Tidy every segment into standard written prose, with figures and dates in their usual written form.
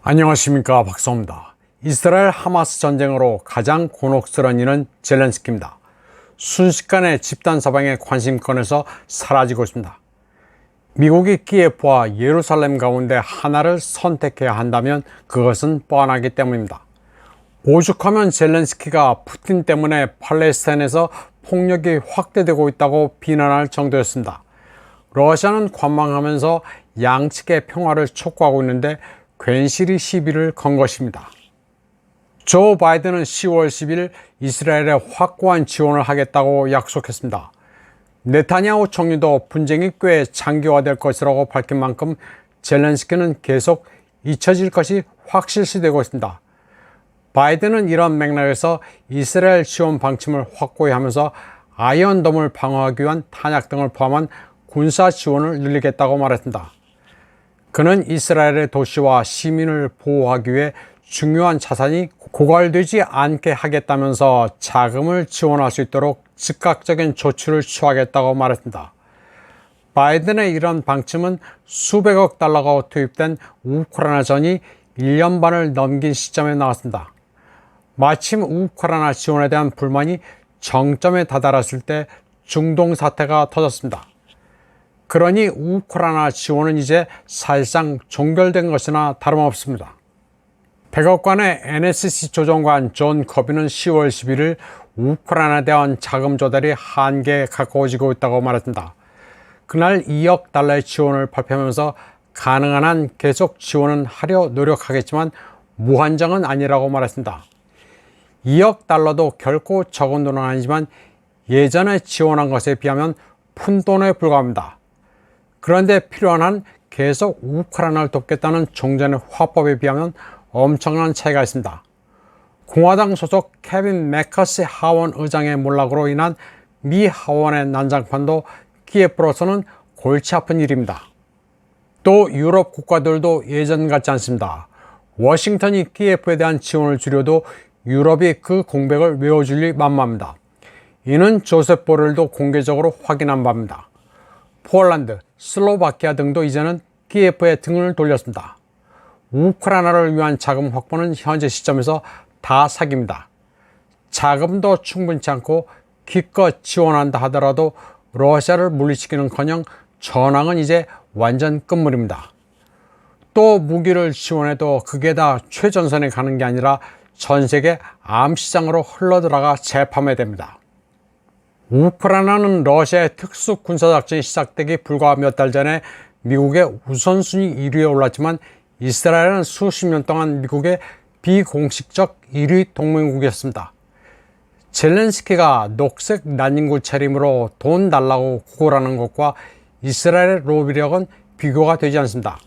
안녕하십니까, 박사입니다. 이스라엘 하마스 전쟁으로 가장 곤혹스러운 이는 젤렌스키입니다. 순식간에 집단 사방의 관심권에서 사라지고 있습니다. 미국이 키예프와 예루살렘 가운데 하나를 선택해야 한다면 그것은 뻔하기 때문입니다. 오죽하면 젤렌스키가 푸틴 때문에 팔레스타인에서 폭력이 확대되고 있다고 비난할 정도였습니다. 러시아는 관망하면서 양측의 평화를 촉구하고 있는데 괜시리 시비를 건 것입니다. 조 바이든은 10월 10일 이스라엘에 확고한 지원을 하겠다고 약속했습니다. 네타냐후 총리도 분쟁이 꽤 장기화될 것이라고 밝힌 만큼 젤렌스키는 계속 잊혀질 것이 확실시되고 있습니다. 바이든은 이런 맥락에서 이스라엘 지원 방침을 확고히 하면서 아이언돔을 방어하기 위한 탄약 등을 포함한 군사 지원을 늘리겠다고 말했습니다. 그는 이스라엘의 도시와 시민을 보호하기 위해 중요한 자산이 고갈되지 않게 하겠다면서 자금을 지원할 수 있도록 즉각적인 조치를 취하겠다고 말했습니다. 바이든의 이런 방침은 수백억 달러가 투입된 우크라이나전이 1년 반을 넘긴 시점에 나왔습니다. 마침 우크라이나 지원에 대한 불만이 정점에 다다랐을 때 중동 사태가 터졌습니다. 그러니 우크라이나 지원은 이제 사실상 종결된 것이나 다름없습니다. 백악관의 NSC 조정관 존 커비는 10월 11일 우크라이나에 대한 자금 조달이 한계에 가까워지고 있다고 말했습니다. 그날 2억 달러의 지원을 발표하면서 가능한 한 계속 지원은 하려 노력하겠지만 무한정은 아니라고 말했습니다. 2억 달러도 결코 적은 돈은 아니지만 예전에 지원한 것에 비하면 푼돈에 불과합니다. 그런데 필요한 한 계속 우크라이나를 돕겠다는 종전의 화법에 비하면 엄청난 차이가 있습니다. 공화당 소속 케빈 매커시 하원 의장의 몰락으로 인한 미 하원의 난장판도 키예프로서는 골치 아픈 일입니다. 또 유럽 국가들도 예전 같지 않습니다. 워싱턴이 키예프에 대한 지원을 줄여도 유럽이 그 공백을 메워줄 리 만무합니다. 이는 조셉 보렐도 공개적으로 확인한 바입니다. 폴란드, 슬로바키아 등도 이제는 키예프에 등을 돌렸습니다. 우크라이나를 위한 자금 확보는 현재 시점에서 다 사기입니다. 자금도 충분치 않고 기껏 지원한다 하더라도 러시아를 물리치기는커녕 전황은 이제 완전 끝물입니다. 또 무기를 지원해도 그게 다 최전선에 가는 게 아니라 전 세계 암시장으로 흘러들어가 재판매됩니다. 우크라이나는 러시아의 특수 군사작전이 시작되기 불과 몇 달 전에 미국의 우선순위 1위에 올랐지만 이스라엘은 수십 년 동안 미국의 비공식적 1위 동맹국이었습니다. 젤렌스키가 녹색 난닝구 차림으로 돈 달라고 구걸하는 것과 이스라엘의 로비력은 비교가 되지 않습니다.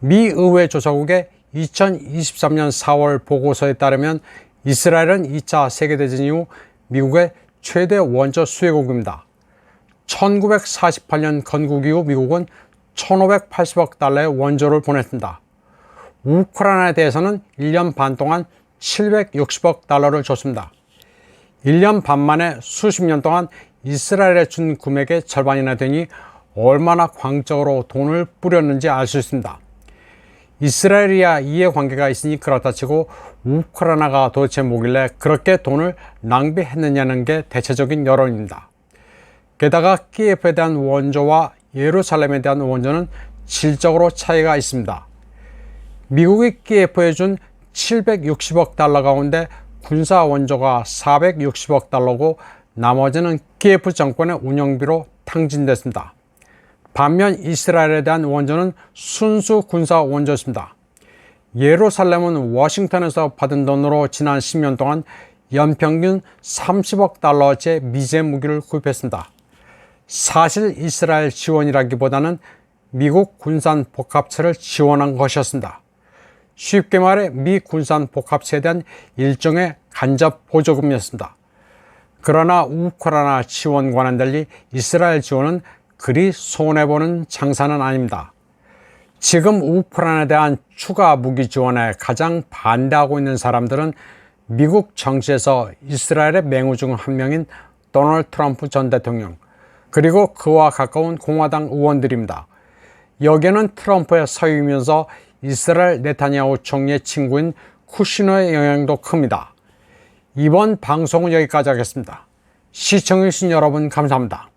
미 의회 조사국의 2023년 4월 보고서에 따르면 이스라엘은 2차 세계대전 이후 미국의 최대 원조 수혜국입니다. 1948년 건국 이후 미국은 1580억 달러의 원조를 보냈습니다. 우크라이나에 대해서는 1년 반 동안 760억 달러를 줬습니다. 1년 반 만에 수십 년 동안 이스라엘에 준 금액의 절반이나 되니 얼마나 광적으로 돈을 뿌렸는지 알 수 있습니다. 이스라엘이야 이해관계가 있으니 그렇다 치고 우크라이나가 도대체 뭐길래 그렇게 돈을 낭비했느냐는 게 대체적인 여론입니다. 게다가 키예프에 대한 원조와 예루살렘에 대한 원조는 질적으로 차이가 있습니다. 미국이 키예프에 준 760억 달러 가운데 군사 원조가 460억 달러고 나머지는 키예프 정권의 운영비로 탕진됐습니다. 반면 이스라엘에 대한 원조는 순수 군사 원조였습니다. 예루살렘은 워싱턴에서 받은 돈으로 지난 10년 동안 연평균 30억 달러어치의 미제 무기를 구입했습니다. 사실 이스라엘 지원이라기보다는 미국 군산 복합체를 지원한 것이었습니다. 쉽게 말해 미 군산 복합체에 대한 일종의 간접 보조금이었습니다. 그러나 우크라이나 지원과는 달리 이스라엘 지원은 그리 손해보는 장사는 아닙니다. 지금 우크라이나에 대한 추가 무기 지원에 가장 반대하고 있는 사람들은 미국 정치에서 이스라엘의 맹우 중 한 명인 도널드 트럼프 전 대통령, 그리고 그와 가까운 공화당 의원들입니다. 여기에는 트럼프의 서유이면서 이스라엘 네타냐후 총리의 친구인 쿠시너의 영향도 큽니다. 이번 방송은 여기까지 하겠습니다. 시청해주신 여러분 감사합니다.